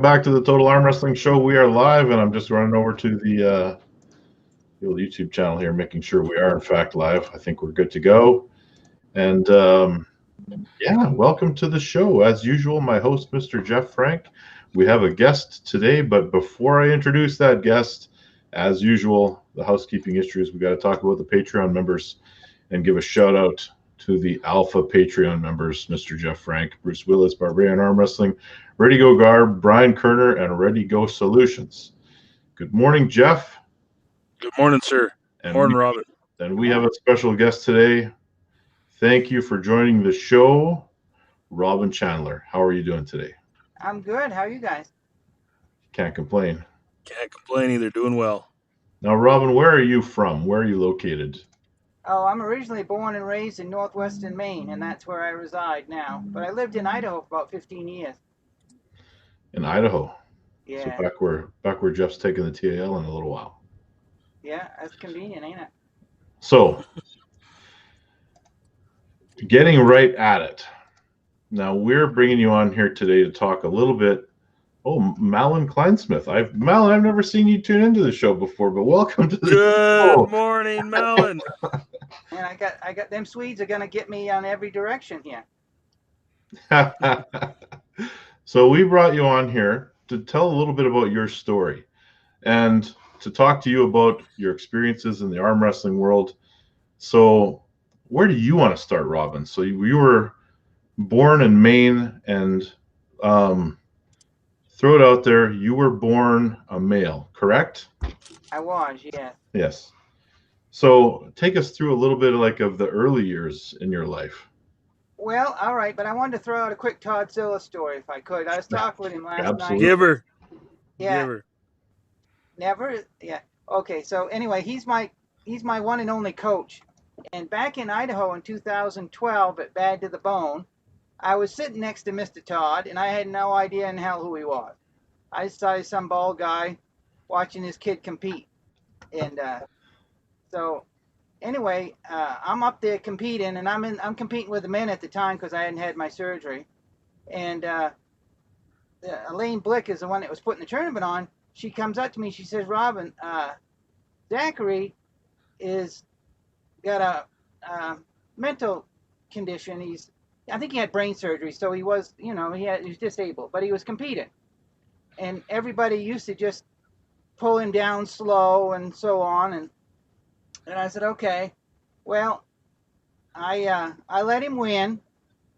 Back to the Total Arm Wrestling Show. We are live, and I'm just running over to the old YouTube channel here, making sure we are in fact live. I think we're good to go. And yeah, welcome to the show. As usual, my host, Mr. Jeff Frank. We have a guest today, but before I introduce that guest, as usual, the housekeeping issues. We got to talk about the Patreon members and give a shout out to the Alpha Patreon members, Mr. Jeff Frank, Bruce Willis, Barbarian Arm Wrestling, Ready Go Garb, Brian Kerner, and Ready Go Solutions. Good morning, Jeff. Good morning, sir. And Morning, Robin. And we have a special guest today. Thank you for joining the show, Robin Chandler. How are you doing today? I'm good. How are you guys? Can't complain. Can't complain either. Doing well. Now, Robin, where are you from? Where are you located? Oh, I'm originally born and raised in northwestern Maine, and that's where I reside now. But I lived in Idaho for about 15 years. In Idaho. Yeah. So back where Jeff's taking the TAL in a little while. Yeah, that's convenient, ain't it? So, getting right at it. Now, we're bringing you on here today to talk a little bit. Oh, Malin Kleinsmith. Malin, I've never seen you tune into the show before, but welcome to the show. Good morning, Malin. And I got them Swedes are gonna get me on every direction here. So we brought you on here to tell a little bit about your story and to talk to you about your experiences in the arm wrestling world. So where do you want to start, Robin? So you were born in Maine, and throw it out there, you were born a male, correct? I was, yes. Yes. So take us through a little bit of the early years in your life. Well, all right, but I wanted to throw out a quick Todd Zilla story if I could. I was talking with him last night. Give her. Yeah. Give her. Never? Yeah. Okay, so anyway, he's my one and only coach. And back in Idaho in 2012 at Bad to the Bone, I was sitting next to Mr. Todd, and I had no idea in hell who he was. I just saw some bald guy watching his kid compete. And so anyway, I'm up there competing, and I'm competing with the men at the time because I hadn't had my surgery. And Elaine Blick is the one that was putting the tournament on. She comes up to me. She says, "Robin, Zachary is got a mental condition. I think he had brain surgery, so he was, he was disabled, but he was competing. And everybody used to just pull him down slow and so on. And I said, okay, well, I let him win,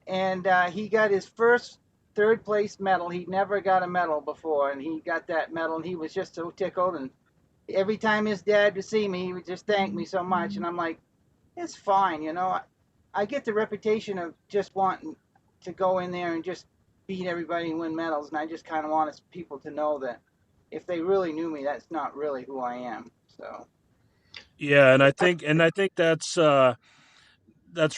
and he got his first third place medal. He'd never got a medal before, and he got that medal, and he was just so tickled. And every time his dad would see me, he would just thank me so much. And I'm like, it's fine, I get the reputation of just wanting to go in there and just beat everybody and win medals, and I just kind of want people to know that if they really knew me, that's not really who I am. So. Yeah, and I think that's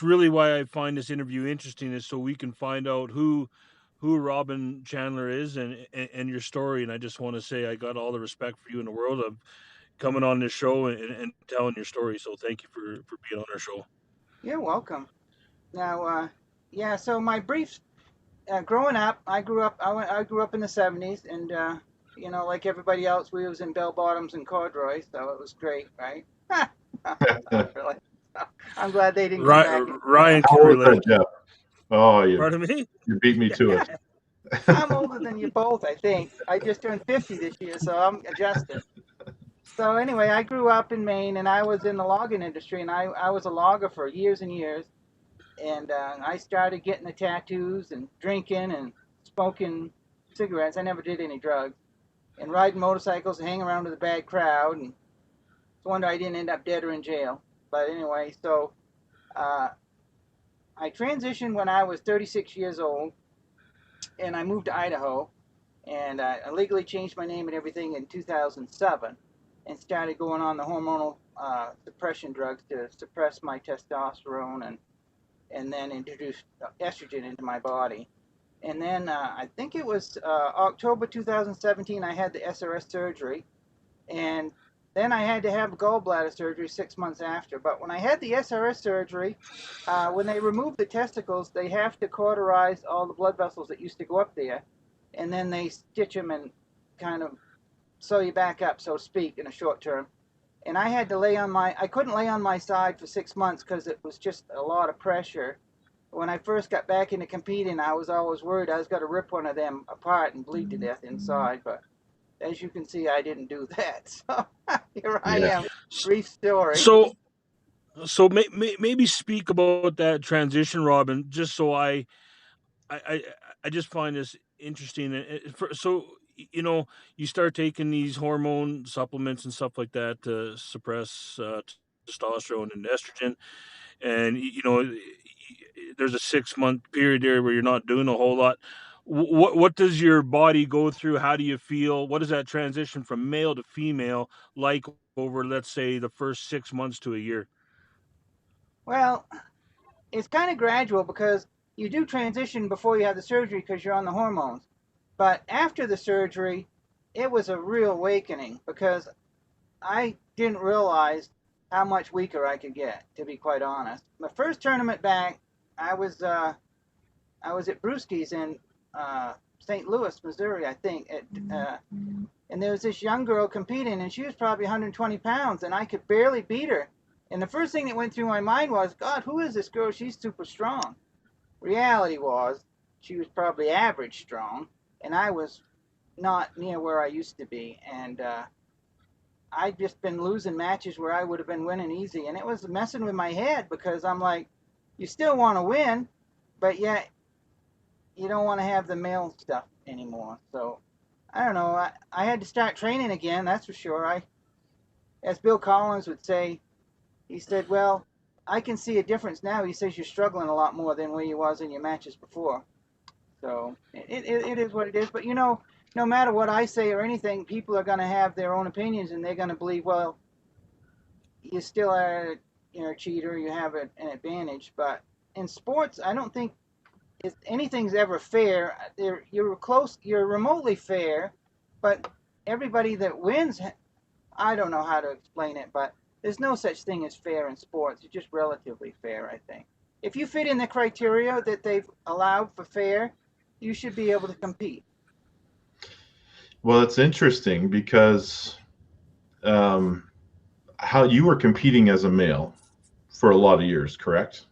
really why I find this interview interesting, is so we can find out who Robin Chandler is and your story. And I just want to say I got all the respect for you in the world of coming on this show and telling your story. So thank you for being on our show. You're welcome. Now, so my brief growing up, I grew up in the 70s, and like everybody else, we was in bell bottoms and corduroys, so it was great, right? Not really. I'm glad they didn't come back. Ryan can relate. Jeff? Oh, Pardon me? You beat me to it. I'm older than you both, I think. I just turned 50 this year, so I'm adjusted. So anyway, I grew up in Maine, and I was in the logging industry, and I was a logger for years and years. And I started getting the tattoos and drinking and smoking cigarettes. I never did any drugs. And riding motorcycles and hanging around with a bad crowd. And it's a wonder I didn't end up dead or in jail. But anyway, so I transitioned when I was 36 years old. And I moved to Idaho. And I legally changed my name and everything in 2007. And started going on the hormonal suppression drugs to suppress my testosterone and then introduced estrogen into my body. And then I think it was October 2017, I had the SRS surgery. And then I had to have gallbladder surgery 6 months after. But when I had the SRS surgery, when they remove the testicles, they have to cauterize all the blood vessels that used to go up there. and then they stitch them and kind of sew you back up, so to speak, in a short term. And I had to I couldn't lay on my side for 6 months because it was just a lot of pressure. When I first got back into competing, I was always worried I was going to rip one of them apart and bleed to death inside. But as you can see, I didn't do that. So here I Yeah. am. Brief story. So maybe speak about that transition, Robin, just so I I just find this interesting. So you start taking these hormone supplements and stuff like that to suppress testosterone and estrogen, and there's a 6 month period there where you're not doing a whole lot. What does your body go through? How do you feel? What is that transition from male to female like over, let's say, the first 6 months to a year? Well, it's kind of gradual because you do transition before you have the surgery because you're on the hormones. But after the surgery, it was a real awakening because I didn't realize how much weaker I could get, to be quite honest. My first tournament back, I was at Brewski's in St. Louis, Missouri, I think. And there was this young girl competing, and she was probably 120 pounds, and I could barely beat her. And the first thing that went through my mind was, God, who is this girl? She's super strong. Reality was, she was probably average strong, and I was not near where I used to be. And I'd just been losing matches where I would have been winning easy. And it was messing with my head because I'm like, you still want to win, but yet you don't want to have the male stuff anymore. So I don't know. I had to start training again, that's for sure. As Bill Collins would say, he said, well, I can see a difference now. He says you're struggling a lot more than where you was in your matches before. So it is what it is. But, no matter what I say or anything, people are going to have their own opinions, and they're going to believe, well, you still are a cheater, you have an advantage. But in sports, I don't think anything's ever fair. You're remotely fair, but everybody that wins, I don't know how to explain it, but there's no such thing as fair in sports. It's just relatively fair, I think. If you fit in the criteria that they've allowed for fair, you should be able to compete. Well, it's interesting because how you were competing as a male for a lot of years, correct?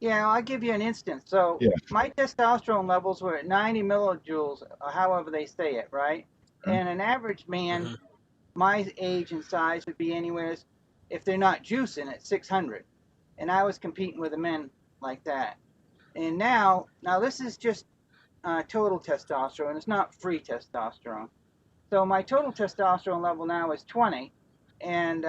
Yeah, I'll give you an instance. So Yeah. my testosterone levels were at 90 millijoules, or however they say it, right? And an average man my age and size would be anywhere, if they're not juicing, at 600. And I was competing with the men like that. And now this is just total testosterone. It's not free testosterone. So my total testosterone level now is 20. And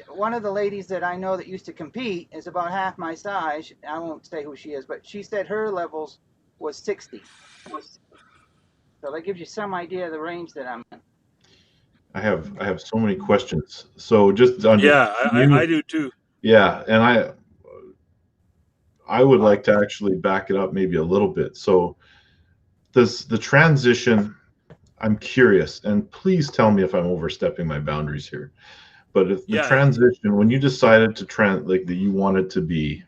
one of the ladies that I know that used to compete is about half my size. I won't say who she is, but she said her levels was 60. So that gives you some idea of the range that I'm in. I have so many questions. So just on I do too. Yeah, and I would like to actually back it up maybe a little bit. So does the transition, I'm curious, and please tell me if I'm overstepping my boundaries here. But if the transition, when you decided to like that you wanted to be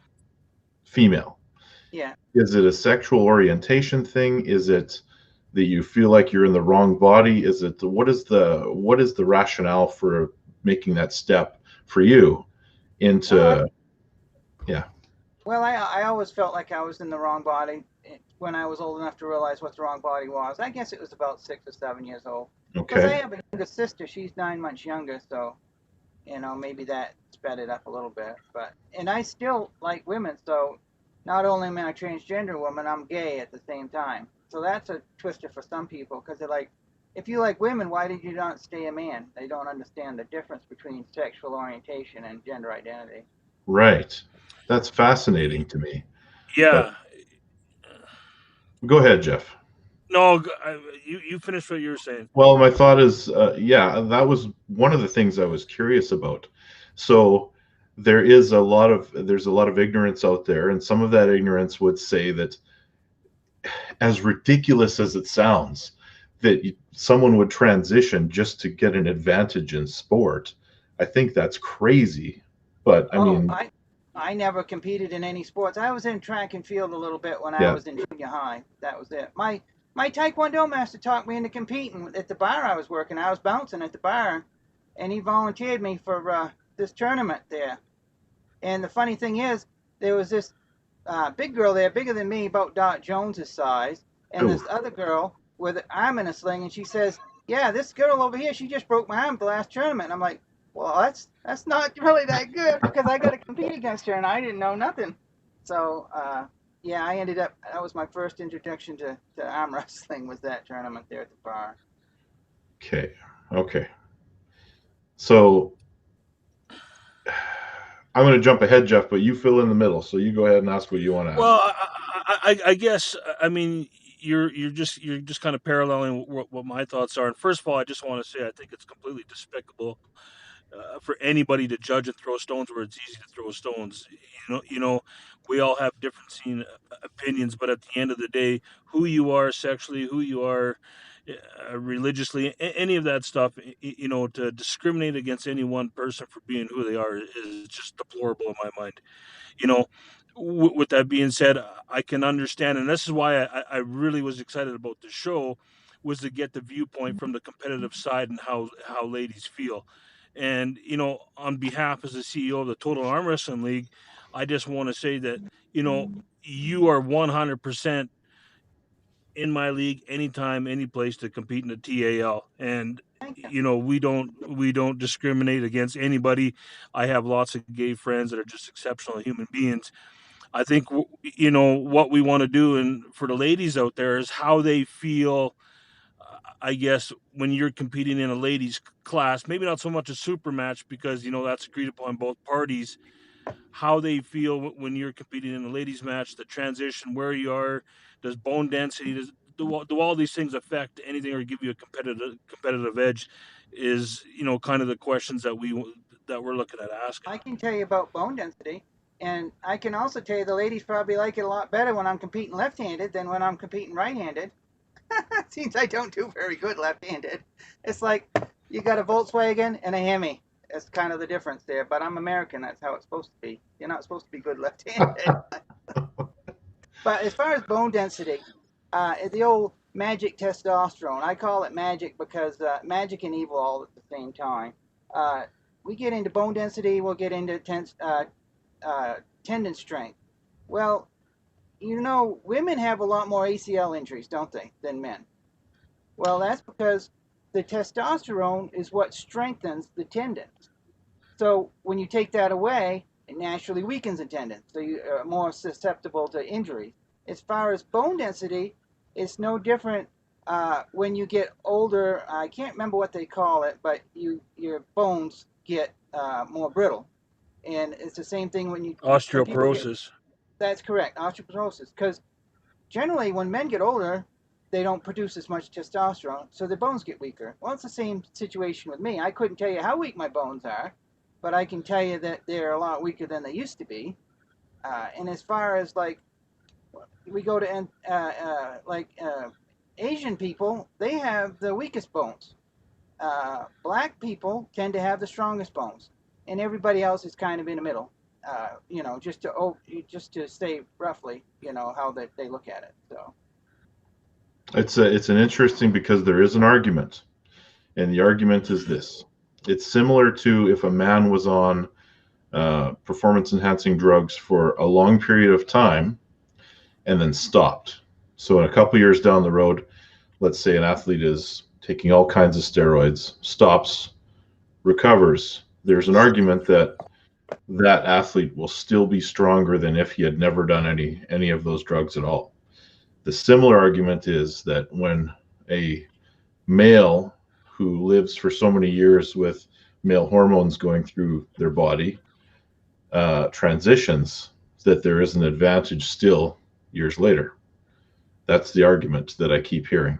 female, yeah, is it a sexual orientation thing? Is it that you feel like you're in the wrong body? Is it what is the rationale for making that step for you into yeah? Well, I always felt like I was in the wrong body when I was old enough to realize what the wrong body was. I guess it was about 6 or 7 years old. Because I have a younger sister. She's 9 months younger, so maybe that sped it up a little bit. And I still like women, so not only am I a transgender woman, I'm gay at the same time. So that's a twister for some people because they're like, if you like women, why did you not stay a man? They don't understand the difference between sexual orientation and gender identity. Right. That's fascinating to me. Yeah. But go ahead, Jeff. No, you finished what you were saying. Well, my thought is, that was one of the things I was curious about. So there's a lot of ignorance out there, and some of that ignorance would say that, as ridiculous as it sounds, that someone would transition just to get an advantage in sport. I think that's crazy. But I never competed in any sports. I was in track and field a little bit when I was in junior high. That was it. My my Taekwondo master talked me into competing at the bar I was working. I was bouncing at the bar, and he volunteered me for this tournament there. And the funny thing is, there was this big girl there, bigger than me, about Dot Jones's size, and Ooh. this other girl with an arm in a sling, and she says, "Yeah, this girl over here, she just broke my arm at the last tournament." And I'm like, "Well, that's not really that good because I got to compete against her, and I didn't know nothing." So yeah, I ended up. That was my first introduction to arm wrestling. Was that tournament there at the bar? Okay. Okay. So I'm going to jump ahead, Jeff, but you fill in the middle. So you go ahead and ask what you want to ask. Well, I guess I mean you're just kind of paralleling what my thoughts are. And first of all, I just want to say I think it's completely despicable for anybody to judge and throw stones where it's easy to throw stones. We all have different opinions, but at the end of the day, who you are sexually, who you are religiously, any of that stuff, to discriminate against any one person for being who they are is just deplorable in my mind. You know, with that being said, I can understand, and this is why I really was excited about the show, was to get the viewpoint from the competitive side and how ladies feel. And on behalf as the CEO of the Total Arm Wrestling League, I just want to say that you are 100% in my league anytime, any place to compete in the TAL. And we don't discriminate against anybody. I have lots of gay friends that are just exceptional human beings. I think what we want to do, and for the ladies out there, is how they feel. I guess when you're competing in a ladies class, maybe not so much a super match because that's agreed upon both parties. How they feel when you're competing in a ladies match, the transition, where you are, does bone density, do all these things affect anything or give you a competitive edge? Is kind of the questions that we're looking at asking. I can tell you about bone density, and I can also tell you the ladies probably like it a lot better when I'm competing left-handed than when I'm competing right-handed. Seems I don't do very good left-handed. It's like you got a Volkswagen and a Hemi. That's kind of the difference there. But I'm American. That's how it's supposed to be. You're not supposed to be good left-handed. But as far as bone density, the old magic testosterone. I call it magic because magic and evil all at the same time. We get into bone density. We'll get into tendon strength. Well, women have a lot more ACL injuries, don't they, than men? Well, that's because the testosterone is what strengthens the tendons. So when you take that away, it naturally weakens the tendons. So you are more susceptible to injuries. As far as bone density, it's no different when you get older. I can't remember what they call it, but your bones get more brittle. And it's the same thing when Osteoporosis. That's correct, osteoporosis. Because generally, when men get older, they don't produce as much testosterone, so their bones get weaker. Well, it's the same situation with me. I couldn't tell you how weak my bones are, but I can tell you that they're a lot weaker than they used to be. And as far as we go to Asian people, they have the weakest bones. Black people tend to have the strongest bones, and everybody else is kind of in the middle. Just to say roughly, how they look at it. So it's an interesting because there is an argument, and the argument is this: it's similar to if a man was on performance enhancing drugs for a long period of time and then stopped. So in a couple years down the road, let's say an athlete is taking all kinds of steroids, stops, recovers. There's an argument that that athlete will still be stronger than if he had never done any of those drugs at all. The similar argument is that when a male who lives for so many years with male hormones going through their body transitions, that there is an advantage still years later. That's the argument that I keep hearing.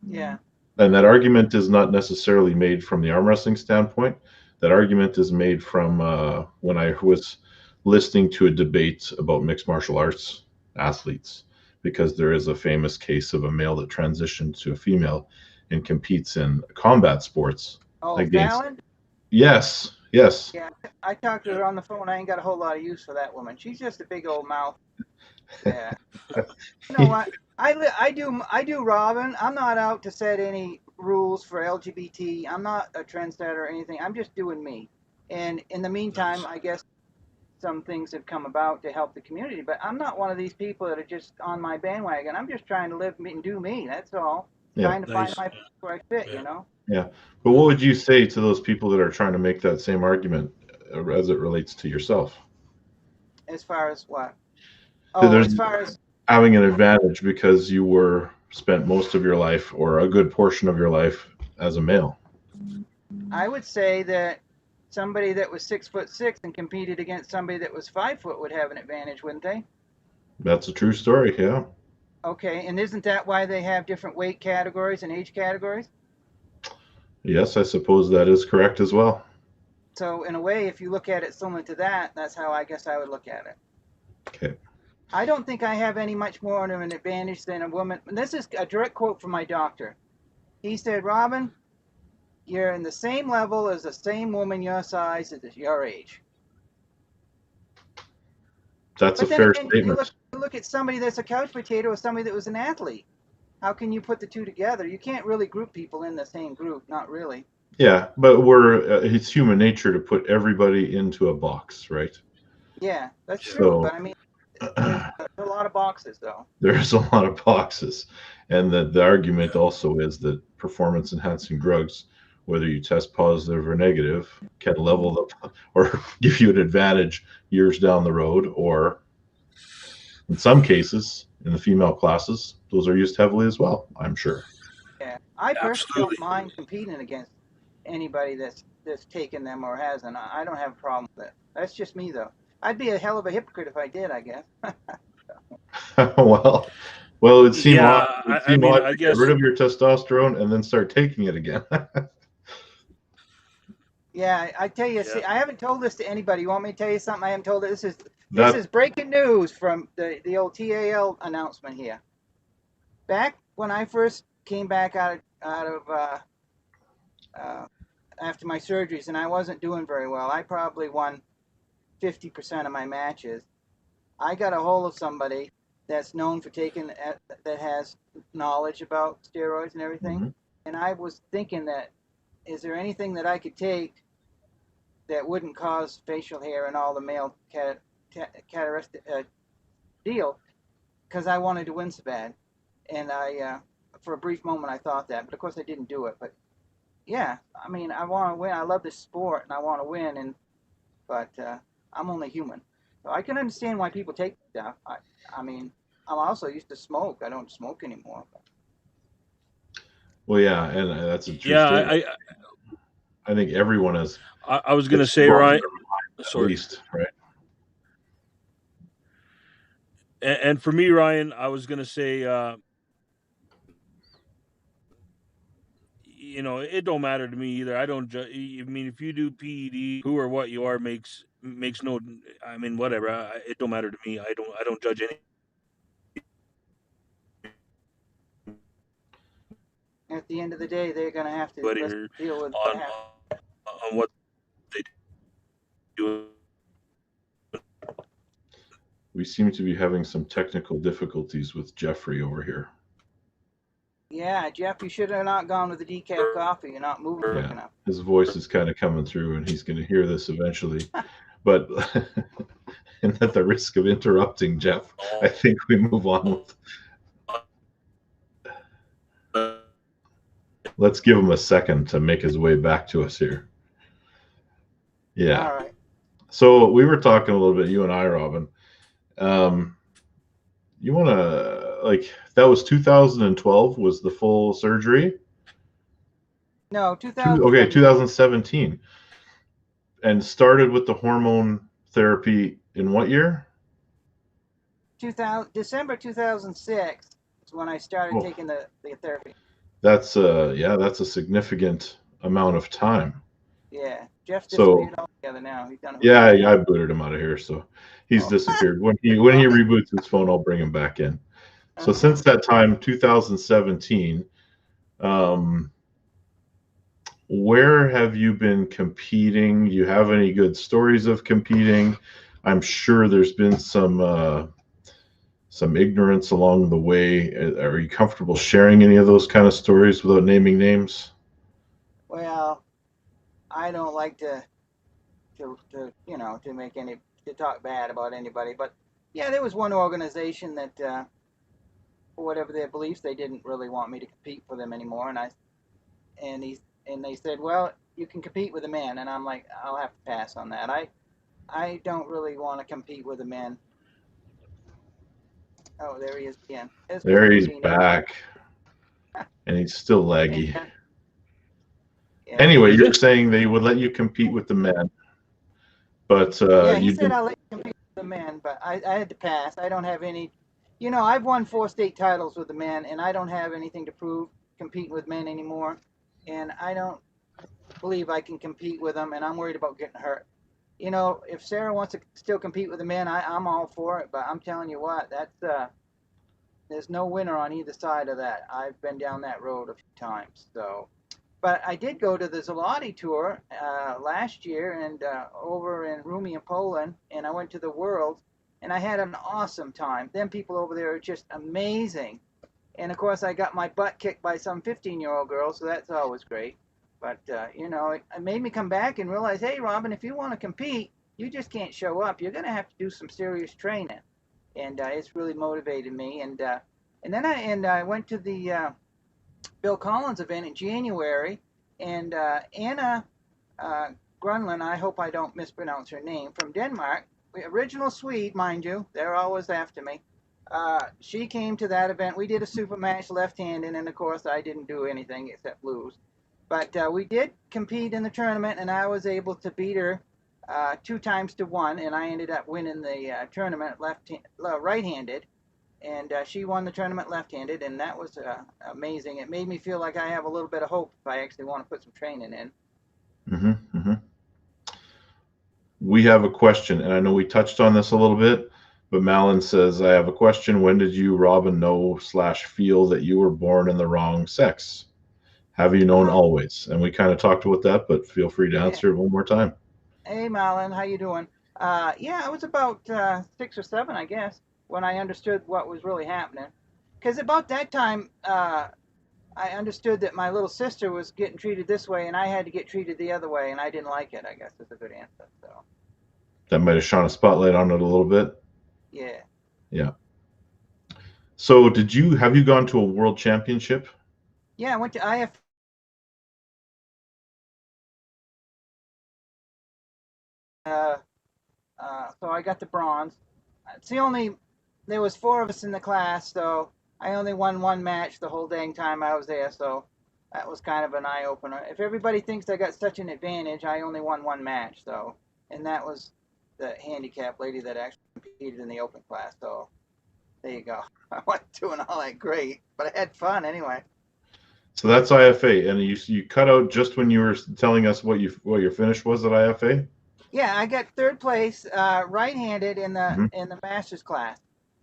Yeah. And that argument is not necessarily made from the arm wrestling standpoint. That argument is made from when I was listening to a debate about mixed martial arts athletes, because there is a famous case of a male that transitioned to a female and competes in combat sports. Oh, against... Fallon? Yes. Yeah, I talked to her on the phone. I ain't got a whole lot of use for that woman. She's just a big old mouth. Yeah. You know what? I do, Robin. I'm not out to set any rules for LGBT. I'm not a trendsetter or anything. I'm just doing me. And in the meantime, Nice. I guess some things have come about to help the community. But I'm not one of these people that are just on my bandwagon. I'm just trying to live and do me. That's all. Yeah. Trying to find Nice. my place where I fit. Yeah. You know. Yeah. But what would you say to those people that are trying to make that same argument as it relates to yourself? As far as what? That Oh, there's as far as having an advantage because you were spent most of your life or a good portion of your life as a male. I would say that somebody that was 6'6" and competed against somebody that was 5 foot would have an advantage, wouldn't they? That's a true story. Yeah. Okay, and isn't that why they have different weight categories and age categories? Yes, I suppose that is correct as well. So in a way, if you look at it similar to that, that's how I guess I would look at it. Okay. I don't think I have any much more of an advantage than a woman. And this is a direct quote from my doctor. He said, Robin, you're in the same level as the same woman your size at your age. That's But a then fair again, statement. you look at somebody that's a couch potato or somebody that was an athlete. How can you put the two together? You can't really group people in the same group, not really. Yeah, but it's human nature to put everybody into a box, right? Yeah, that's So true. But I mean, there's a lot of boxes, though. there's a lot of boxes. And the argument also is that performance enhancing drugs, whether you test positive or negative, can level up or give you an advantage years down the road, or in some cases, in the female classes, those are used heavily as well, I'm sure. Yeah, I personally Absolutely. don't mind competing against anybody that's taken them or hasn't. I don't have a problem with it. That's just me, though. I'd be a hell of a hypocrite if I did, I guess. well, it would seem Yeah. odd. It would I seem mean, odd I to get rid guess. of your testosterone and then start taking it again. Yeah, I tell you, Yeah. see, I haven't told this to anybody. You want me to tell you something? I haven't told it. This is That breaking news from the old TAL announcement here. Back when I first came back out of after my surgeries, and I wasn't doing very well. I probably won 50% of my matches. I got a hold of somebody that's known for taking that has knowledge about steroids and everything, Mhm. and I was thinking that is there anything that I could take that wouldn't cause facial hair and all the male characteristic deal? Because I wanted to win so bad, and I for a brief moment I thought that, but of course I didn't do it. But yeah, I mean I want to win. I love this sport and I want to win, but I'm only human, so I can understand why people take stuff. I mean I'm also used to smoke. I don't smoke anymore. But. well, yeah, and that's a true Yeah. statement. I think everyone has I was gonna it's say, crossed Ryan. their mind at Sorry. least, right? And for me, Ryan, I was gonna say, it don't matter to me either. I don't. I mean, if you do PED, who or what you are makes no. I mean, whatever. It don't matter to me. I don't judge At the end of the day, they're going to have to anybody deal with on that. on what they do. We seem to be having some technical difficulties with Jeffrey over here. Yeah, Jeff, you should have not gone with the decaf coffee. You're not moving quick enough. His voice is kind of coming through, and he's going to hear this eventually. But and at the risk of interrupting Jeff, I think we move on with. Let's give him a second to make his way back to us here. Yeah. All right. So we were talking a little bit, you and I, Robin. You want to that was 2012 was the full surgery? No, 2017. Okay, 2017. And started with the hormone therapy in what year? December 2006 is when I started taking the therapy. That's that's a significant amount of time. Yeah, Jeff disappeared altogether now. He's done it. Yeah, I booted him out of here, so he's disappeared. When he reboots his phone, I'll bring him back in. So since that time, 2017, where have you been competing? Do you have any good stories of competing? I'm sure there's been some some ignorance along the way. Are you comfortable sharing any of those kind of stories without naming names? Well, I don't like to make to talk bad about anybody, but yeah, there was one organization that for whatever their beliefs, they didn't really want me to compete for them anymore, and they said, well, you can compete with the men, and I'm like, I'll have to pass on that. I don't really want to compete with the men. Oh, there he is again. There's There Mr. he's Phoenix. back, and he's still Hey, laggy. man. Yeah. Anyway, you're saying they would let you compete with the men, but Yeah, he you said didn't. I'll let you compete with the men, but I had to pass. I don't have any, I've won 4 state titles with the men, and I don't have anything to prove competing with men anymore. And I don't believe I can compete with them, and I'm worried about getting hurt. If Sarah wants to still compete with the men, I'm all for it. But I'm telling you what, there's no winner on either side of that. I've been down that road a few times. So, but I did go to the Zloty tour last year and over in Rumi in Poland, and I went to the World, and I had an awesome time. Them people over there are just amazing. And of course, I got my butt kicked by some 15-year-old girl, so that's always great. But it made me come back and realize, hey, Robin, if you want to compete, you just can't show up. You're going to have to do some serious training, and it's really motivated me. And then I went to the Bill Collins event in January, and Anna Grunland, I hope I don't mispronounce her name, from Denmark, original Swede, mind you. They're always after me. She came to that event. We did a super match left-handed, and of course I didn't do anything except lose. But we did compete in the tournament, and I was able to beat her 2-1, and I ended up winning the tournament right-handed. And she won the tournament left-handed, and that was amazing. It made me feel like I have a little bit of hope if I actually want to put some training in. Mm-hmm, mm-hmm. We have a question, and I know we touched on this a little bit, but Malin says, I have a question. When did you, Robin, know/feel that you were born in the wrong sex? Have you known always? And we kind of talked about that, but feel free to Yeah. answer it one more time. Hey, Malin, how you doing? Yeah, I was about 6 or 7, I guess, when I understood what was really happening. Because about that time, I understood that my little sister was getting treated this way, and I had to get treated the other way, and I didn't like it, I guess is a good answer. So, That might have shone a spotlight on it a little bit. yeah. Yeah. So have you gone to a world championship? Yeah, I went to IF. Uh, so I got the bronze. There was 4 of us in the class, so I only won 1 match the whole dang time I was there, so that was kind of an eye opener. If everybody thinks I got such an advantage, I only won 1 match, so, and that was the handicap lady that actually competed in the open class, so there you go. I wasn't doing all that great, but I had fun anyway. So that's IFA, and you cut out just when you were telling us what your finish was at IFA. Yeah, I got 3rd place, right-handed in the Mm-hmm. master's class,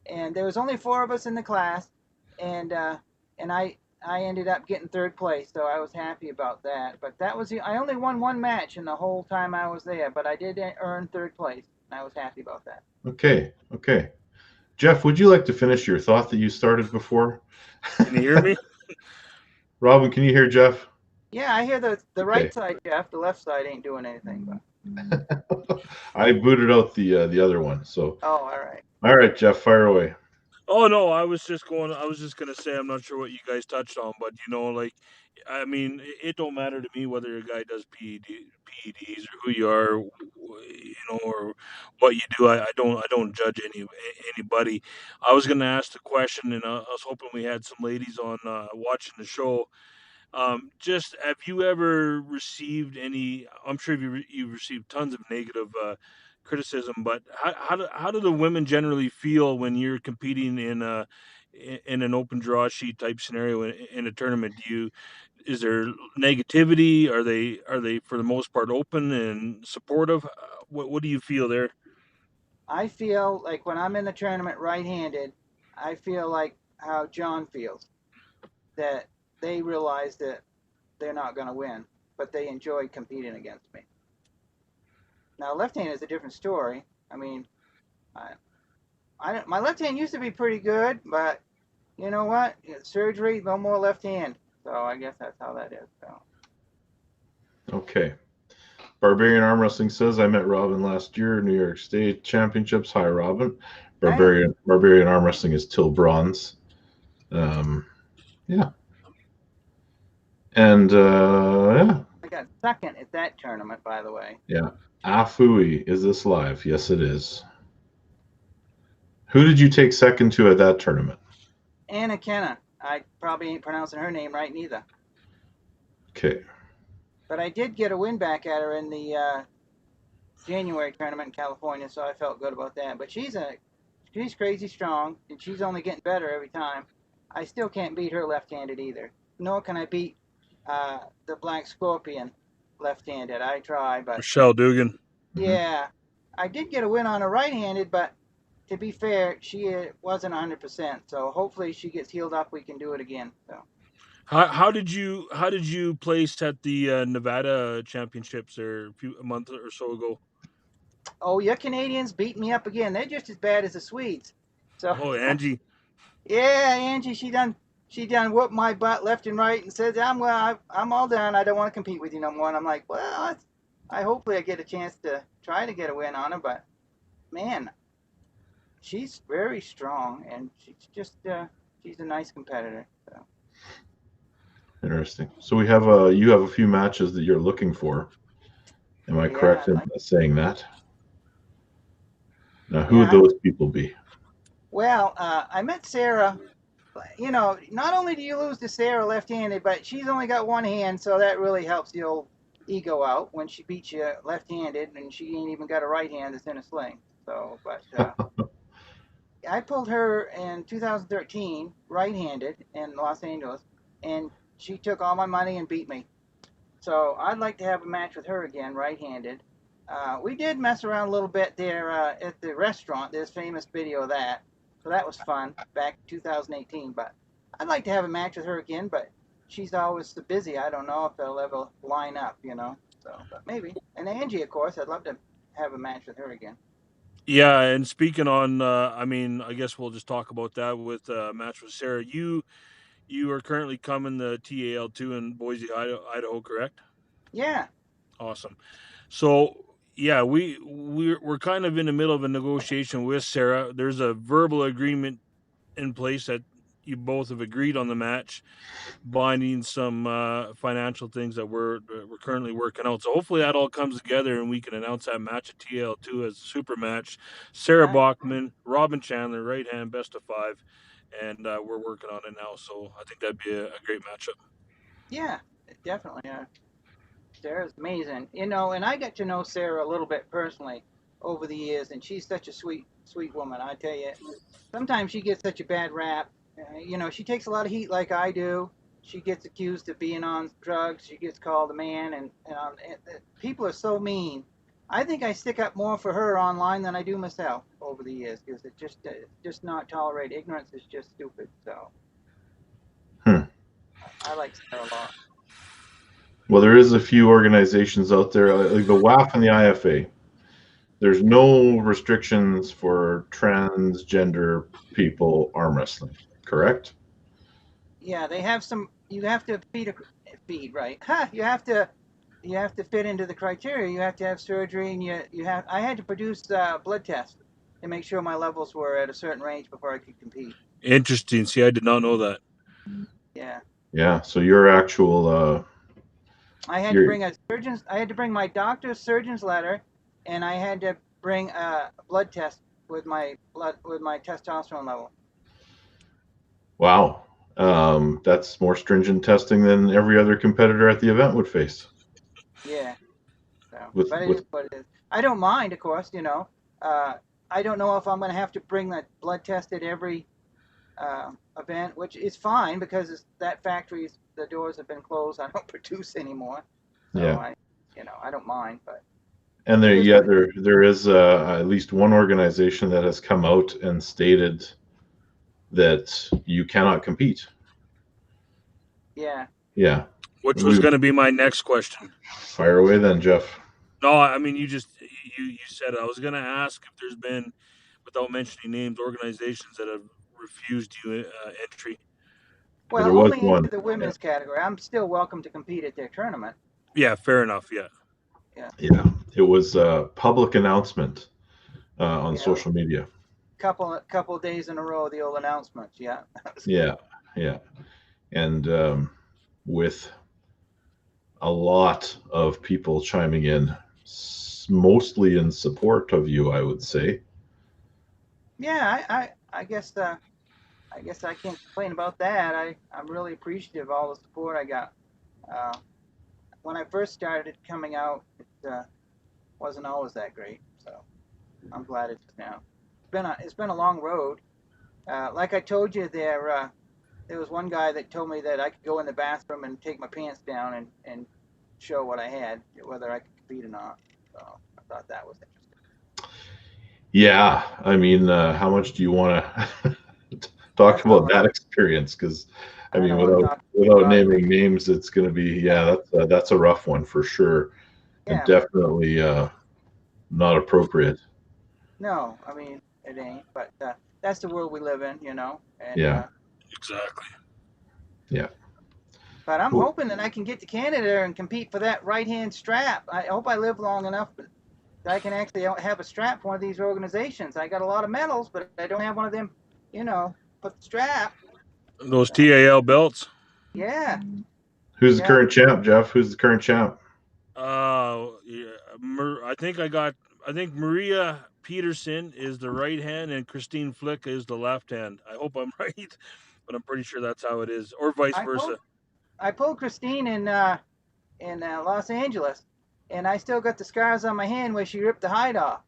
and there was only 4 of us in the class, and I ended up getting 3rd place, so I was happy about that. But I only won 1 match in the whole time I was there, but I did earn 3rd place, and I was happy about that. Okay. Jeff, would you like to finish your thought that you started before? Can you hear me? Robin, can you hear Jeff? Yeah, I hear the Okay. right side, Jeff. The left side ain't doing anything. But I booted out the other one. So, all right. all right, Jeff, fire away. Oh no, I was just gonna say I'm not sure what you guys touched on, but I mean, it don't matter to me whether a guy does PEDs or who you are, or what you do. I don't judge anybody. I was gonna ask the question, and I was hoping we had some ladies on watching the show. Just have you ever received any? I'm sure you've received tons of negative criticism, but how do the women generally feel when you're competing in an open draw sheet type scenario in a tournament? Is there negativity? Are they for the most part open and supportive? What do you feel there? I feel like when I'm in the tournament right-handed, I feel like how John feels, that they realize that they're not going to win, but they enjoy competing against me. Now, left-handed is a different story. I mean, my left hand used to be pretty good, but you know what? Surgery, no more left hand. So I guess that's how that is. So. Okay. Barbarian Arm Wrestling says, I met Robin last year, New York State Championships. Hi, Robin. Barbarian Arm Wrestling is till bronze. Yeah. And yeah. I got second at that tournament, by the way. Yeah. Afui, is this live? Yes, it is. Who did you take second to at that tournament? Anna Kenna. I probably ain't pronouncing her name right neither. Okay. But I did get a win back at her in the January tournament in California, so I felt good about that. But she's crazy strong, and she's only getting better every time. I still can't beat her left-handed either. Nor can I beat the Black Scorpion left-handed. I try, but Michelle Dugan. Yeah, I did get a win on her right-handed, but to be fair, she wasn't 100%. So hopefully she gets healed up. We can do it again. So. How did you place at the Nevada Championships a month or so ago? Oh, your Canadians beat me up again. They're just as bad as the Swedes. So. Oh, Angie. Yeah, Angie, she done whooped my butt left and right and says I'm all done. I don't want to compete with you no more. And I'm like, well, hopefully I get a chance to try to get a win on her, but man, she's very strong and she's just she's a nice competitor. So. Interesting. So you have a few matches that you're looking for. Am I correct in saying that? Now, who would those people be? Well, I met Sarah. You know, not only do you lose to Sarah left-handed, but she's only got one hand, so that really helps the old ego out when she beats you left-handed, and she ain't even got a right hand that's in a sling. So, but I pulled her in 2013 right-handed in Los Angeles, and she took all my money and beat me. So I'd like to have a match with her again, right-handed. We did mess around a little bit there at the restaurant. There's famous video of that. So that was fun back in 2018. But I'd like to have a match with her again, but she's always so busy. I don't know if they'll ever line up, you know. So, but maybe. And Angie, of course, I'd love to have a match with her again. Yeah, and speaking on, I mean, I guess we'll just talk about that with match with Sarah. You are currently coming the TAL2 in Boise, Idaho, correct? Yeah. Awesome. So yeah, we're kind of in the middle of a negotiation with Sarah. There's a verbal agreement in place that you both have agreed on the match, binding some financial things that we're currently working out. So hopefully that all comes together and we can announce that match at TL2 as a super match. Sarah Bachman, Robin Chandler, right hand, best of 5, and we're working on it now. So I think that'd be a great matchup. Yeah, definitely. Yeah. Sarah's amazing, you know, and I got to know Sarah a little bit personally over the years, and she's such a sweet woman. I tell you, sometimes she gets such a bad rap. You know, she takes a lot of heat like I do. She gets accused of being on drugs. She gets called a man, and people are so mean. I think I stick up more for her online than I do myself over the years because it just not tolerate ignorance is just stupid. So I like Sarah a lot. Well, there is a few organizations out there, like the WAF and the IFA. There's no restrictions for transgender people arm wrestling, correct? Yeah, they have some. You have to feed right. You have to fit into the criteria. You have to have surgery, and you have. I had to produce blood tests to make sure my levels were at a certain range before I could compete. Interesting. See, I did not know that. Yeah. Yeah. So your actual. I had to bring a surgeon's. I had to bring my doctor's surgeon's letter, and I had to bring a blood test with my testosterone level. Wow. That's more stringent testing than every other competitor at the event would face. Yeah. So, but it is what it is. I don't mind, of course, you know. I don't know if I'm going to have to bring that blood test at every event, which is fine because that factory, the doors have been closed. I don't produce anymore. So yeah. I don't mind. But and there is at least one organization that has come out and stated that you cannot compete. Yeah. Yeah. Which was going to be my next question. Fire away then, Jeff. No, I mean you said it. I was going to ask if there's been without mentioning names, organizations that have refused you entry. Well, there was only one. into the women's category. I'm still welcome to compete at their tournament. Yeah, fair enough. Yeah. Yeah, it was a public announcement on Yeah. social media. Couple of days in a row, the old announcements. Yeah. Yeah, yeah, and with a lot of people chiming in, mostly in support of you, I would say. Yeah, I guess I can't complain about that. I'm really appreciative of all the support I got. When I first started coming out, it wasn't always that great. So I'm glad it's now. It's been a long road. Like I told you, there was one guy that told me that I could go in the bathroom and take my pants down and show what I had, whether I could compete or not. So I thought that was interesting. Yeah, I mean, how much do you want to talk about that experience? Because I mean, without naming names, it's going to be that's a rough one for sure, and definitely not appropriate. No, I mean it ain't, but that's the world we live in, you know. And, exactly. Yeah. But I'm hoping that I can get to Canada and compete for that right-hand strap. I hope I live long enough that I can actually have a strap for one of these organizations. I got a lot of medals, but I don't have one of them, put the strap. Those TAL belts. Yeah. Who's the current champ, Jeff? Who's the current champ? I think Maria Peterson is the right hand and Christine Flick is the left hand. I hope I'm right, but I'm pretty sure that's how it is, or vice versa. I pulled Christine in Los Angeles, and I still got the scars on my hand where she ripped the hide off.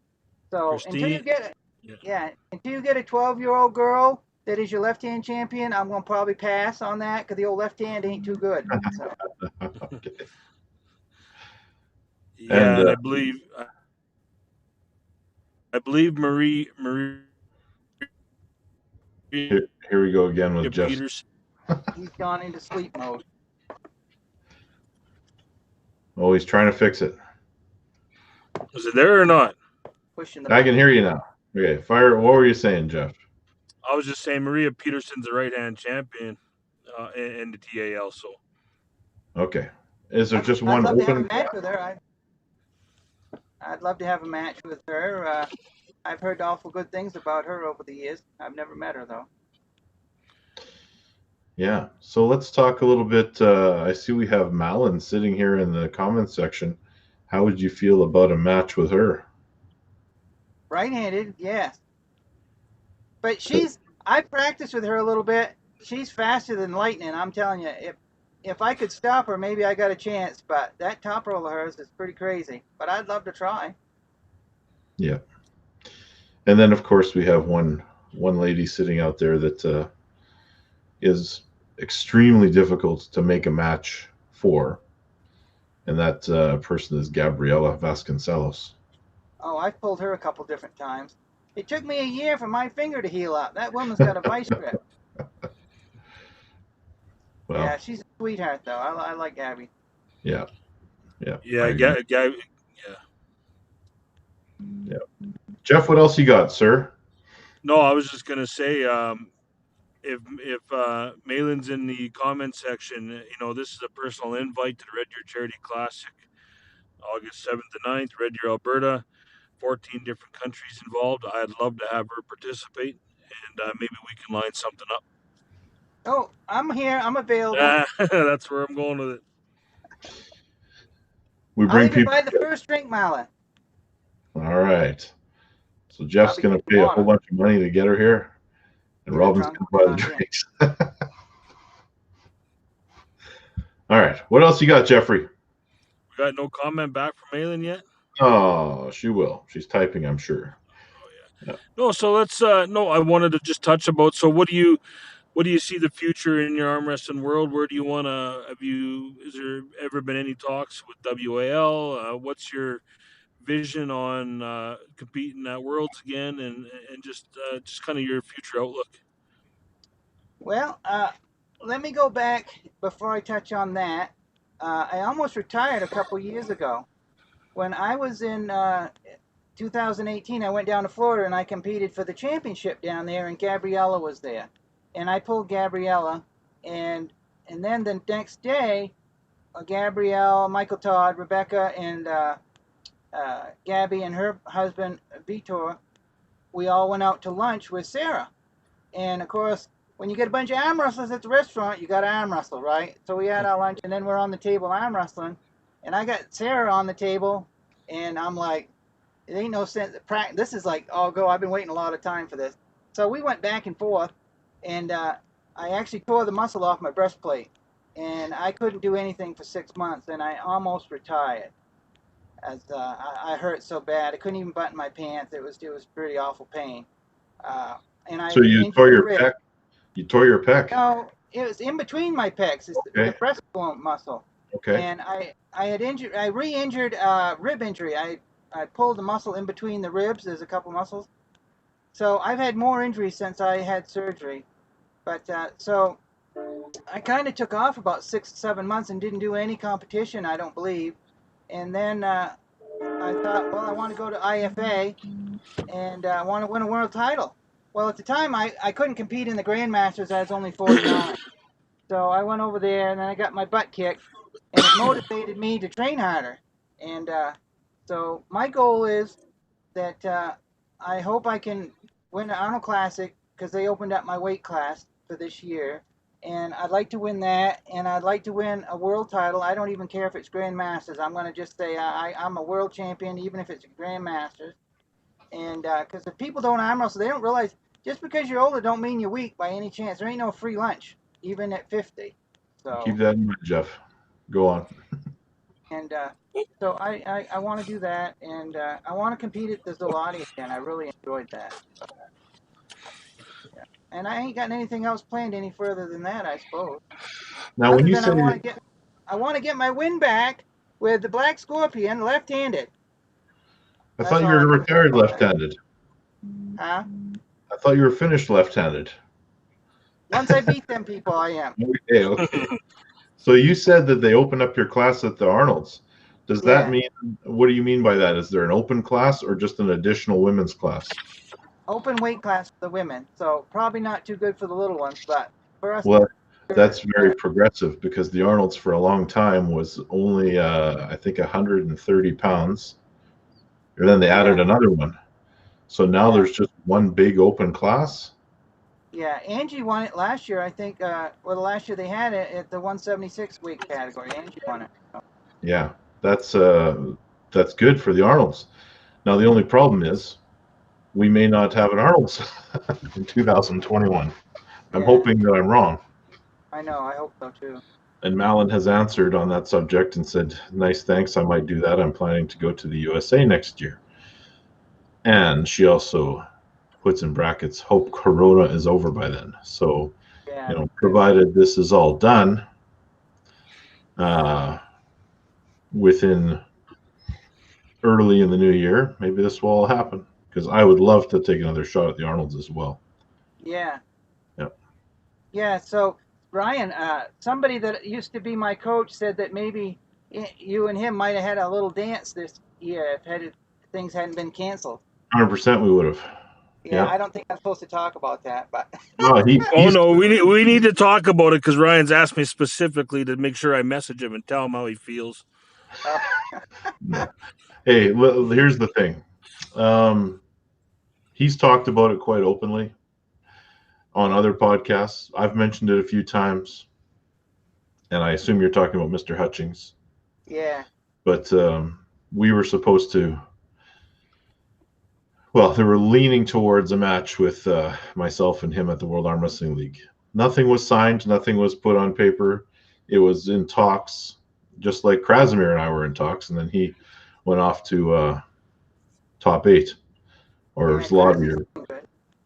So until you get a 12-year-old girl that is your left-hand champion, I'm gonna probably pass on that because the old left hand ain't too good. So. Okay. Yeah, and I believe Marie. Here we go again with Jeff. He's gone into sleep mode. Oh, he's trying to fix it. Was it there or not? I can hear you now. Okay, fire. What were you saying, Jeff? I was just saying Maria Peterson's the right-hand champion in the TAL. So. Okay. Is there just one open? I'd love to have a match with her. I'd love to have a match with her. I've heard awful good things about her over the years. I've never met her though. Yeah. So let's talk a little bit. I see we have Malin sitting here in the comments section. How would you feel about a match with her? Right-handed, yes. But I practiced with her a little bit. She's faster than lightning. I'm telling you, if I could stop her, maybe I got a chance. But that top roll of hers is pretty crazy. But I'd love to try. Yeah. And then, of course, we have one lady sitting out there that is extremely difficult to make a match for, and that person is Gabriela Vasconcelos. Oh, I've pulled her a couple different times. It took me a year for my finger to heal up. That woman's got a vice grip. Well, yeah, she's a sweetheart, though. I like Gabby. Yeah. Yeah. Jeff, what else you got, sir? No, I was just gonna say, if Malin's in the comment section, this is a personal invite to the Red Deer Charity Classic, August 7th to 9th, Red Deer, Alberta. 14 different countries involved. I'd love to have her participate, and maybe we can line something up. Oh, I'm here. I'm available. That's where I'm going with it. We bring I'll even buy the first drink, Malin. All right. So Jeff's going to pay a whole bunch of money to get her here, and Robin's going to buy the drinks. All right. What else you got, Jeffrey? We got no comment back from Malin yet? Oh, she will. She's typing, I'm sure. Oh, yeah. No, so let's I wanted to just touch about, so what do you see the future in your arm wrestling world? Where do you want to, is there ever been any talks with WAL? What's your vision on competing at Worlds again, and just kind of your future outlook? Well, let me go back before I touch on that. I almost retired a couple years ago. When I was in 2018, I went down to Florida and I competed for the championship down there, and Gabriella was there, and I pulled Gabriella, and then the next day, Gabrielle, Michael Todd, Rebecca, and Gabby and her husband Vitor, we all went out to lunch with Sarah, and of course, when you get a bunch of arm wrestlers at the restaurant, you got to arm wrestle, right? So we had our lunch, and then we're on the table arm wrestling, and I got Sarah on the table, and I'm like, it ain't no sense. This is like, oh, go. I've been waiting a lot of time for this. So we went back and forth, and I actually tore the muscle off my breastplate, and I couldn't do anything for 6 months, and I almost retired. As I hurt so bad, I couldn't even button my pants. It was pretty awful pain. And I So you injured tore the your rib. pec? You tore your pec? No, it was in between my pecs. It's the breastbone muscle. Okay. And I re-injured rib injury. I pulled the muscle in between the ribs. There's a couple muscles. So I've had more injuries since I had surgery. But so I kind of took off about 6 to 7 months and didn't do any competition, I don't believe. And then I thought, well, I want to go to IFA and I want to win a world title. Well, at the time, I couldn't compete in the Grandmasters. I was only 49. So I went over there and then I got my butt kicked. And it motivated me to train harder. And so my goal is that I hope I can win the Arnold Classic because they opened up my weight class for this year. And I'd like to win that. And I'd like to win a world title. I don't even care if it's Grandmasters. I'm going to just say I'm a world champion, even if it's Grandmasters. And because if people don't arm wrestle, they don't realize just because you're older don't mean you're weak by any chance. There ain't no free lunch, even at 50. So keep that in mind, Jeff. Go on. And so I want to do that, and I want to compete at the Zolati again. I really enjoyed that. So, yeah. And I ain't got anything else planned any further than that, I suppose. Now, when you say I want to get my win back with the Black Scorpion left-handed. I thought you were retired left-handed. Huh? I thought you were finished left-handed. Once I beat them people, I am. Okay. So you said that they opened up your class at the Arnold's. Does that mean, what do you mean by that? Is there an open class or just an additional women's class? Open weight class for the women. So probably not too good for the little ones, but for us. Well, that's very progressive because the Arnold's for a long time was only, I think, 130 pounds. And then they added another one. So now there's just one big open class. Yeah, Angie won it last year. I think. Well, the last year they had it at the 176 weight category. Angie won it. Yeah, that's good for the Arnold's. Now the only problem is we may not have an Arnold's in 2021. I'm hoping that I'm wrong. I know. I hope so too. And Malin has answered on that subject and said, "Nice, thanks. I might do that. I'm planning to go to the USA next year." And she also puts in brackets, hope Corona is over by then. So, provided this is all done within early in the new year, maybe this will all happen. Because I would love to take another shot at the Arnold's as well. Yeah. Yep. Yeah. So, Brian, somebody that used to be my coach said that maybe you and him might have had a little dance this year if things hadn't been canceled. 100% we would have. Yeah, I don't think I'm supposed to talk about that, but no, we need to talk about it because Ryan's asked me specifically to make sure I message him and tell him how he feels. Hey, well, here's the thing. He's talked about it quite openly on other podcasts. I've mentioned it a few times, and I assume you're talking about Mr. Hutchings. Yeah. But we were supposed to. Well, they were leaning towards a match with myself and him at the World Arm Wrestling League. Nothing was signed. Nothing was put on paper. It was in talks, just like Krasimir and I were in talks. And then he went off to top 8 or Zlotby.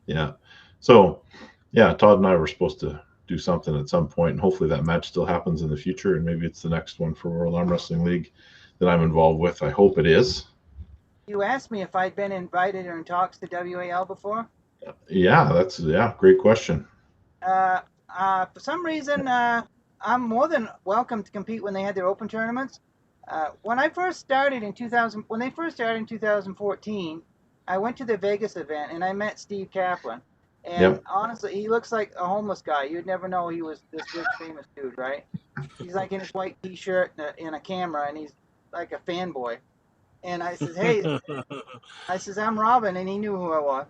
Yeah. So, Todd and I were supposed to do something at some point, and hopefully that match still happens in the future, and maybe it's the next one for World Arm Wrestling League that I'm involved with. I hope it is. You asked me if I'd been invited or in talks to WAL before. Yeah, that's great question. For some reason, I'm more than welcome to compete when they had their open tournaments. When I first started in 2000, when they first started in 2014, I went to the Vegas event and I met Steve Kaplan. And Yep. honestly, he looks like a homeless guy. You'd never know he was this rich, famous dude, right? He's like in his white T-shirt and a camera, and he's like a fanboy. And I says, "Hey," I says, "I'm Robin," and he knew who I was.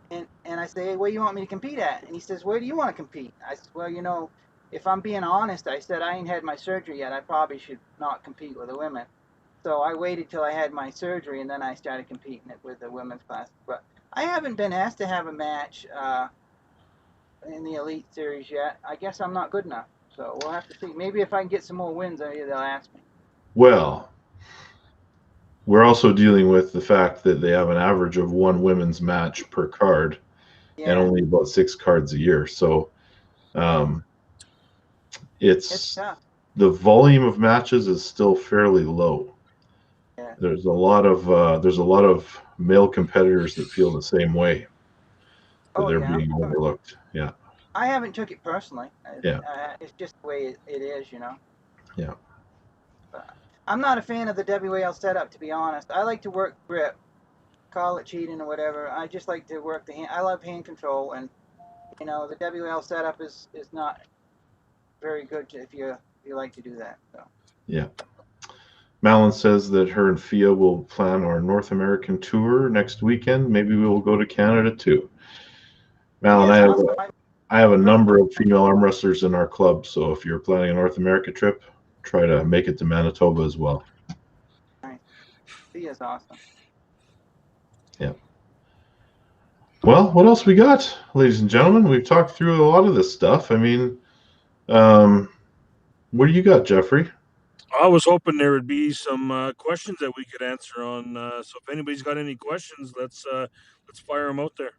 And I say, "Hey, where do you want me to compete at?" And he says, "Where do you want to compete?" I said, "Well, if I'm being honest," I said, "I ain't had my surgery yet. I probably should not compete with the women." So I waited till I had my surgery, and then I started competing with the women's class. But I haven't been asked to have a match in the Elite Series yet. I guess I'm not good enough. So we'll have to see. Maybe if I can get some more wins, maybe they'll ask me. Well, we're also dealing with the fact that they have an average of one women's match per card and Yeah, only about 6 cards a year. So um, it's it's tough. the volume of matches is still fairly low. Yeah. There's a lot of male competitors that feel the same way, that Oh they're yeah. being overlooked. Yeah, I haven't took it personally. yeah, It's just the way it is. yeah. But I'm not a fan of the WAL setup, to be honest. I like to work grip, call it cheating or whatever. I just like to work the hand. I love hand control, and the WL setup is not very good if you like to do that. So Yeah. Malin says that her and Fia will plan our North American tour next weekend. Maybe we will go to Canada too. Malin, Fia's awesome. I have a I've heard number about of female arm wrestlers in our club, so if you're planning a North America trip, try to make it to Manitoba as well. nice. Fia's awesome. Yeah. Well, what else we got, ladies and gentlemen? We've talked through a lot of this stuff. I mean, what do you got, Jeffrey? I was hoping there would be some questions that we could answer on. So if anybody's got any questions, let's fire them out there.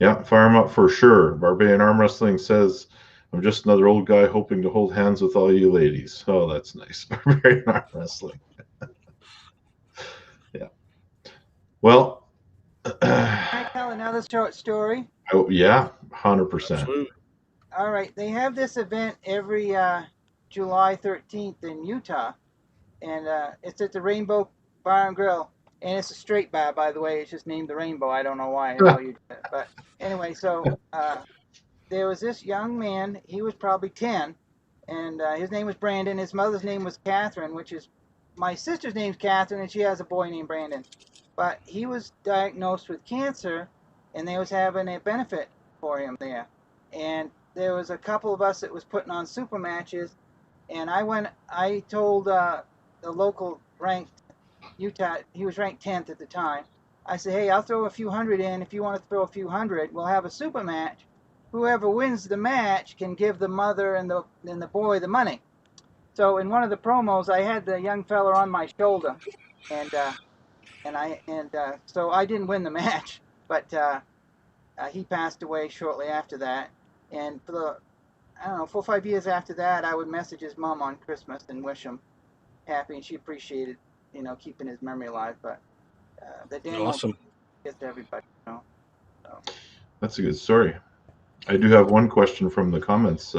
Yeah, fire them up for sure. Barbarian Arm Wrestling says, I'm just another old guy hoping to hold hands with all you ladies. Oh, that's nice. Barbarian Arm Wrestling. Yeah. Well, Can I tell another short story? oh, yeah, 100%. Absolutely. All right, they have this event every July 13th in Utah, and it's at the Rainbow Bar and Grill, and it's a straight bar, by the way. It's just named the Rainbow. I don't know why how you did it, but anyway, so there was this young man. He was probably 10, and his name was Brandon. His mother's name was Catherine, which is my sister's name's Catherine, and she has a boy named Brandon. But he was diagnosed with cancer, and they was having a benefit for him there. And there was a couple of us that was putting on super matches, and I told the local ranked Utah, he was ranked 10th at the time. I said, hey, I'll throw a few hundred in. If you want to throw a few hundred, we'll have a super match. Whoever wins the match can give the mother and the boy the money. So in one of the promos, I had the young fella on my shoulder, and so I didn't win the match, but he passed away shortly after that. And for the I don't know 4 or 5 years after that, I would message his mom on Christmas and wish him happy, and she appreciated keeping his memory alive. But the damn old Awesome. gets to everybody. So. That's a good story. I do have one question from the comments.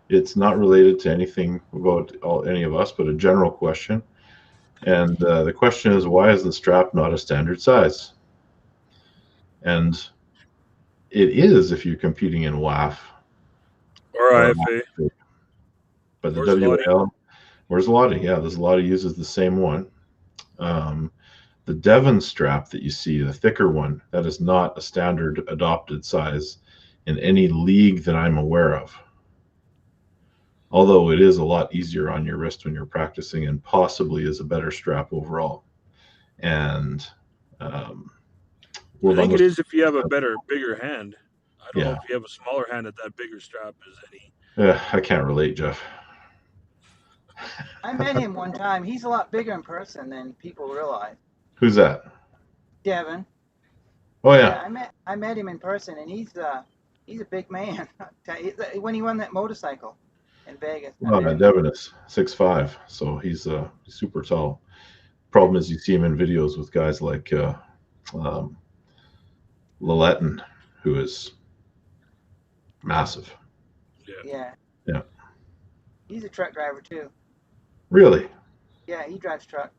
It's not related to anything about any of us, but a general question. And the question is, why is the strap not a standard size? And it is if you're competing in WAF Or or IFA. but the Where's Lottie? WAL, where's Lottie? Yeah, there's Lottie uses the same one. The Devon strap that you see, the thicker one, that is not a standard adopted size in any league that I'm aware of. Although it is a lot easier on your wrist when you're practicing and possibly is a better strap overall. And I think it is if you have a bigger hand. I don't know Yeah. if you have a smaller hand that bigger strap is any. I can't relate, Jeff. I met him one time. He's a lot bigger in person than people realize. Who's that? Devin. Oh Yeah, yeah. I met him in person, and he's a big man. When he won that motorcycle in Vegas. Devin is 6'5", so he's super tall. Problem is, you see him in videos with guys like Lilleton, who is massive. Yeah. Yeah. He's a truck driver too. Really? Yeah, he drives truck.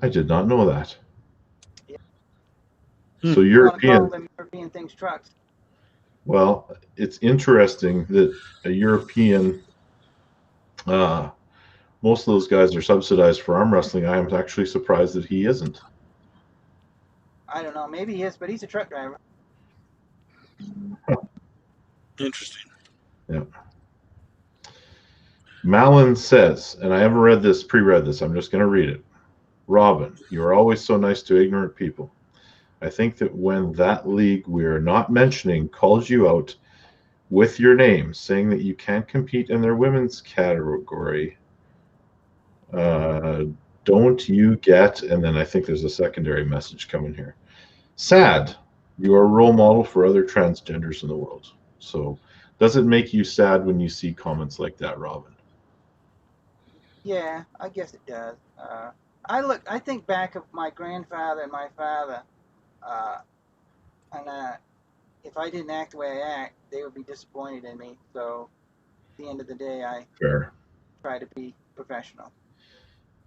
I did not know that. Yeah. So You want to call European. them European things trucks? Well, it's interesting that a European. Most of those guys are subsidized for arm wrestling. I am actually surprised that he isn't. I don't know. Maybe he is, but he's a truck driver. Interesting. Yeah. Malin says, and I haven't pre-read this, I'm just going to read it. Robin, you are always so nice to ignorant people. I think that when that league we are not mentioning calls you out with your name, saying that you can't compete in their women's category, don't you get, and then I think there's a secondary message coming here. Sad. You are a role model for other transgenders in the world. So does it make you sad when you see comments like that, Robin? Yeah, I guess it does. I think back of my grandfather and my father, and if I didn't act the way I act, they would be disappointed in me. So at the end of the day, I Fair. try to be professional.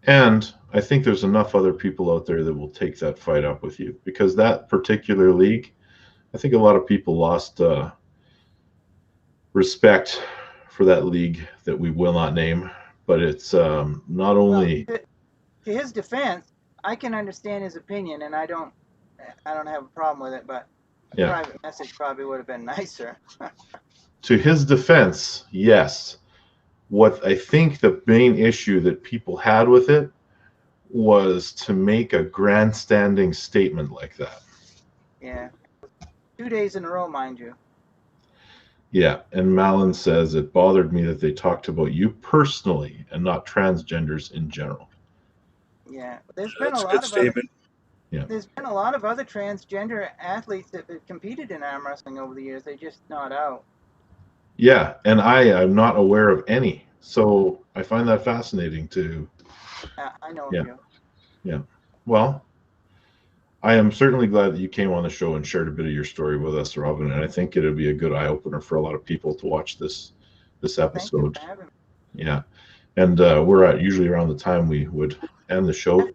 And I think there's enough other people out there that will take that fight up with you, because that particular league, I think a lot of people lost respect for that league that we will not name. But it's not only. Well, to his defense, I can understand his opinion, and I don't have a problem with it. But a private message probably would have been nicer. To his defense, yes. What I think the main issue that people had with it was to make a grandstanding statement like that. Yeah. 2 days in a row, mind you. Yeah, and Malin says it bothered me that they talked about you personally and not transgenders in general. Yeah, there's been That's a a good lot of other. statement. Yeah. There's been a lot of other transgender athletes that have competed in arm wrestling over the years. They're just not out. Yeah, and I am not aware of any. So I find that fascinating too. I know Yeah. a few. Yeah. Well, I am certainly glad that you came on the show and shared a bit of your story with us, Robin, and I think it'll be a good eye opener for a lot of people to watch this episode. Thank you for having me. Yeah, and we're at usually around the time we would end the show.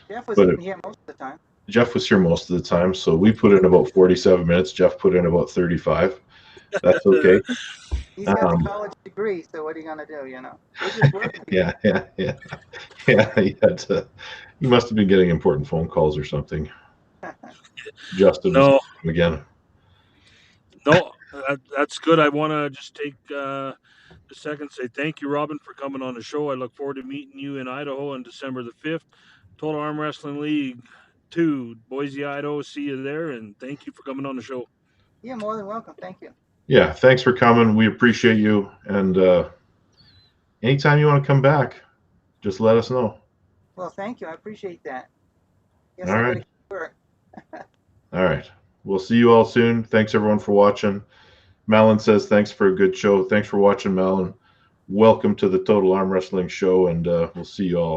Jeff was here most of the time. Jeff was here most of the time, so we put in about 47 minutes. Jeff put in about 35. That's okay. He's got the college degree, so what are you gonna do? You know, we're just working. Yeah. He must have been getting important phone calls or something. Justin was again. No, that's good. I want to just take a second to say thank you, Robin, for coming on the show. I look forward to meeting you in Idaho on December the 5th. Total Arm Wrestling League 2, Boise, Idaho. See you there, and thank you for coming on the show. Yeah, more than welcome. Thank you. Yeah, thanks for coming. We appreciate you. And anytime you want to come back, just let us know. Well, thank you. I appreciate that. Guess all right. Keep work. All right. We'll see you all soon. Thanks, everyone, for watching. Malin says thanks for a good show. Thanks for watching, Malin. Welcome to the Total Arm Wrestling Show, and we'll see you all